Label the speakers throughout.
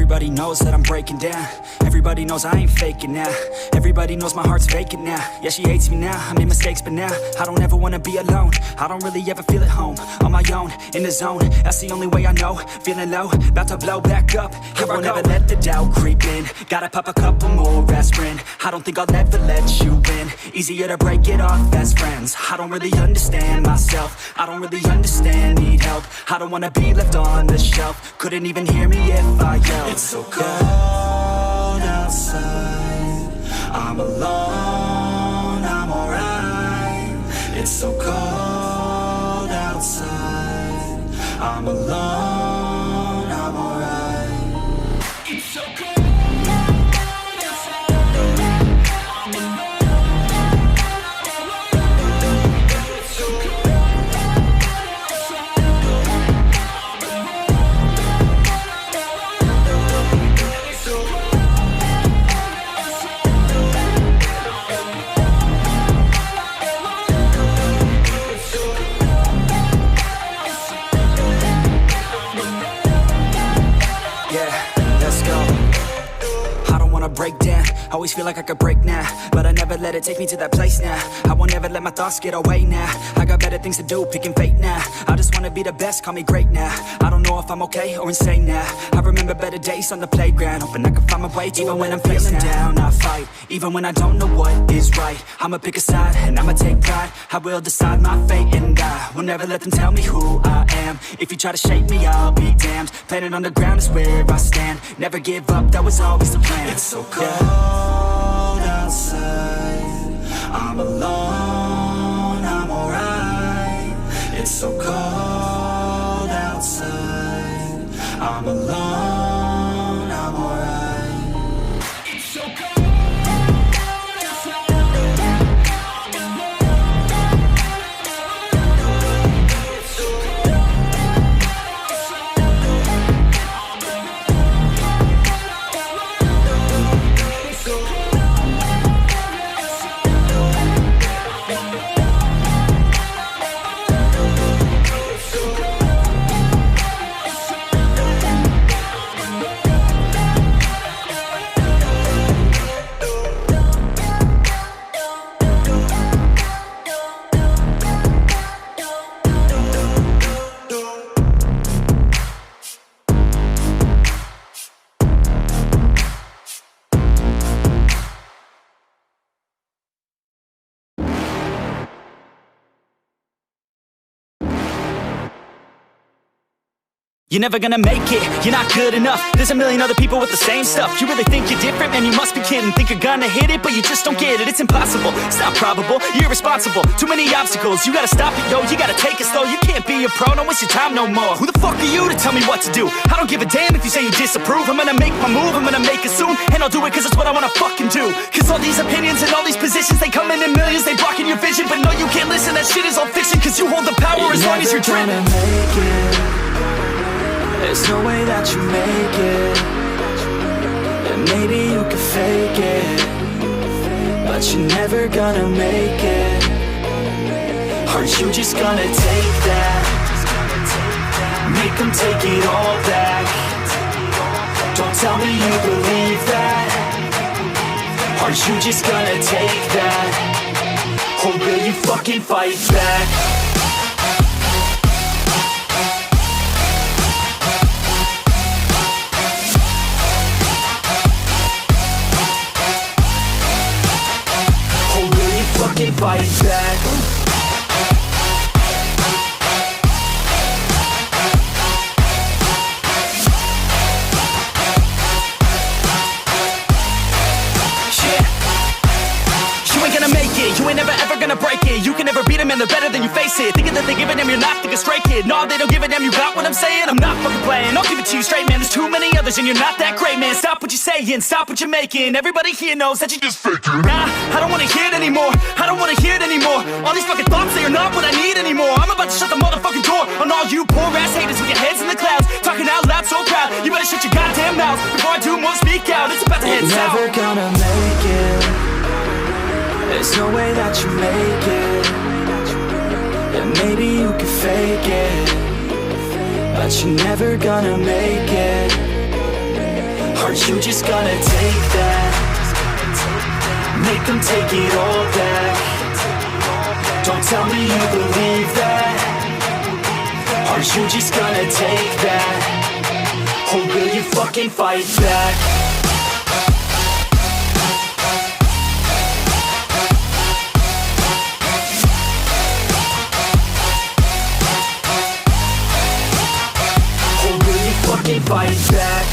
Speaker 1: Everybody knows that I'm breaking down. Everybody knows I ain't faking now. Everybody knows my heart's vacant now. Yeah, she hates me now, I made mistakes, but now I don't ever wanna be alone. I don't really ever feel at home. On my own, in the zone, that's the only way I know. Feeling low, about to blow back up. Here I won't ever let the doubt creep in. Gotta pop a couple more aspirin. I don't think I'll ever let you in. Easier to break it off best friends. I don't really understand myself. I don't really understand, need help. I don't wanna be left on the shelf. Couldn't even hear me if I yelled. It's so cold outside, I'm alone, I'm alright. It's so cold outside, I'm alone, I'm alright. It's so cold. Break down, always feel like I could break now, but I never let it take me to that place now. I won't ever let my thoughts get away now. I got better things to do, picking fate now. I just wanna be the best, call me great now. I don't know if I'm okay or insane now. I remember better days on the playground, hoping I can find my way to even when I'm feeling down. I fight, even when I don't know what is right. I'ma pick a side, and I'ma take pride. I will decide my fate, and I will never let them tell me who I am. If you try to shape me, I'll be damned. Planet on the ground is where I stand. Never give up, that was always the plan. It's so cold outside, I'm alone, I'm alright. It's so cold outside, I'm alone, I'm alright. It's so cold. You're never gonna make it, you're not good enough. There's a million other people with the same stuff. You really think you're different? Man, you must be kidding. Think you're gonna hit it, but you just don't get it. It's impossible, it's not probable, you're irresponsible. Too many obstacles, you gotta stop it, yo. You gotta take it slow, you can't be a pro. Don't waste your time no more. Who the fuck are you to tell me what to do? I don't give a damn if you say you disapprove. I'm gonna make my move, I'm gonna make it soon. And I'll do it cause it's what I wanna fucking do. Cause all these opinions and all these positions, they come in millions, they blocking your vision. But no, you can't listen, that shit is all fiction. Cause you hold the power as long as you're dreaming. There's no way that you make it. And maybe you can fake it, but you're never gonna make it. Aren't you just gonna take that? Make them take it all back. Don't tell me you believe that. Aren't you just gonna take that? Or will you fucking fight back? Fight back. You ain't gonna make it, you ain't never ever gonna break it. You can never beat them and they're better than you face it. Thinking that they give a damn, you're not thinking straight, kid. No, they don't give a damn, you got what I'm saying? I'm not fucking playing, I'll give it to you straight, man. There's too many others and you're not that great, man. Stop what you're saying, stop what you're making. Everybody here knows that you just faking. Nah, I don't wanna hear it anymore, I don't wanna hear it anymore. All these fucking thoughts, they are not what I need anymore. I'm about to shut the motherfucking door on all you poor ass haters with your heads in the clouds, talking out loud so proud. You better shut your goddamn mouth before I do more speak out. It's about to head south. You're never gonna make it. There's no way that you make it. And maybe you can fake it, but you're never gonna make it. Are you just gonna take that? Make them take it all back. Don't tell me you believe that. Are you just gonna take that? Or will you fucking fight back? Or will you fucking fight back?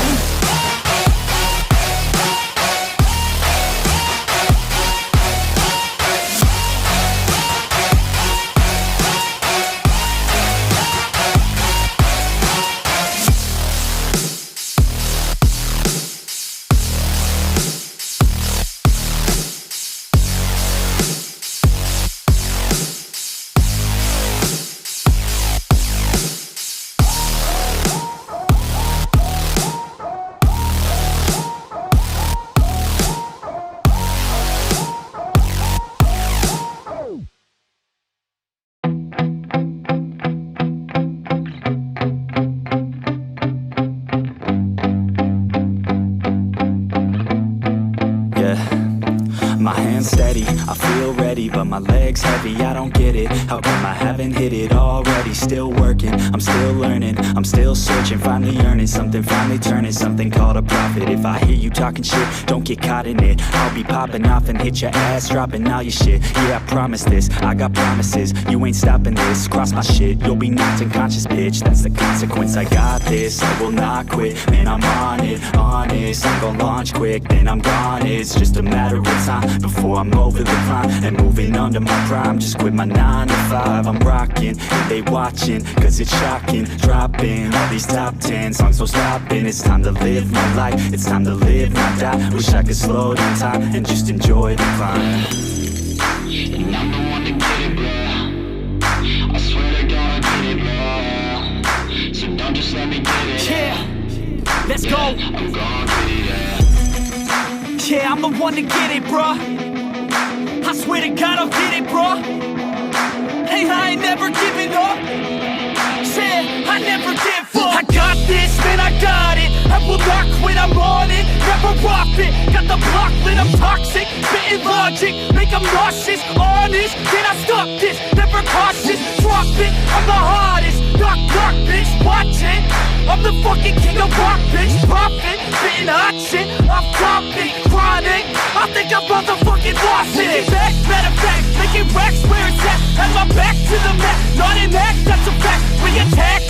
Speaker 1: My hands steady, I feel ready, but my legs heavy, I don't get it. How come I haven't hit it already? Still working, I'm still learning, I'm still searching, finally earning something, finally turning something called a profit. If I hear you talking shit, don't get caught in it. I'll be popping off and hit your ass, dropping all your shit. Yeah, I promise this, I got promises, you ain't stopping this. Cross my shit, you'll be knocked unconscious, bitch. That's the consequence, I got this, I will not quit. Man, I'm on it, honest, I'm gon' launch quick, then I'm gone. It's just a matter of time before I'm over the climb and moving under my prime. Just quit my 9 to 5, I'm rocking and they watching, cause it's shocking. Dropping all these top 10 songs, no stopping. It's time to live my life, it's time to live, not die. Wish I could slow down time and just enjoy the climb.
Speaker 2: And I'm the one to get it, bro. I swear to God I get it, bro. So don't just let me get it.
Speaker 1: Yeah, let's go.
Speaker 2: I'm gonna get it,
Speaker 1: yeah, I'm the one to get it, bruh. I swear to God I'll get it, bruh. Hey, I ain't never giving up. Yeah, I never give up. I got this, man, I got it. I will not quit, I'm on it. Never off it. Got the block lit, I'm toxic. Spitting logic, make them nauseous. Honest, can I stop this? Never cautious, drop it. I'm the hardest. Knock, knock, bitch, watch it. I'm the fucking king of rock, bitch. Profit, spitting hot shit. I'm topic, chronic. I think I'm motherfucking lost it. Back, matter of fact, making racks where it's at. Had my back to the mat, not an act, that's a fact. We attack,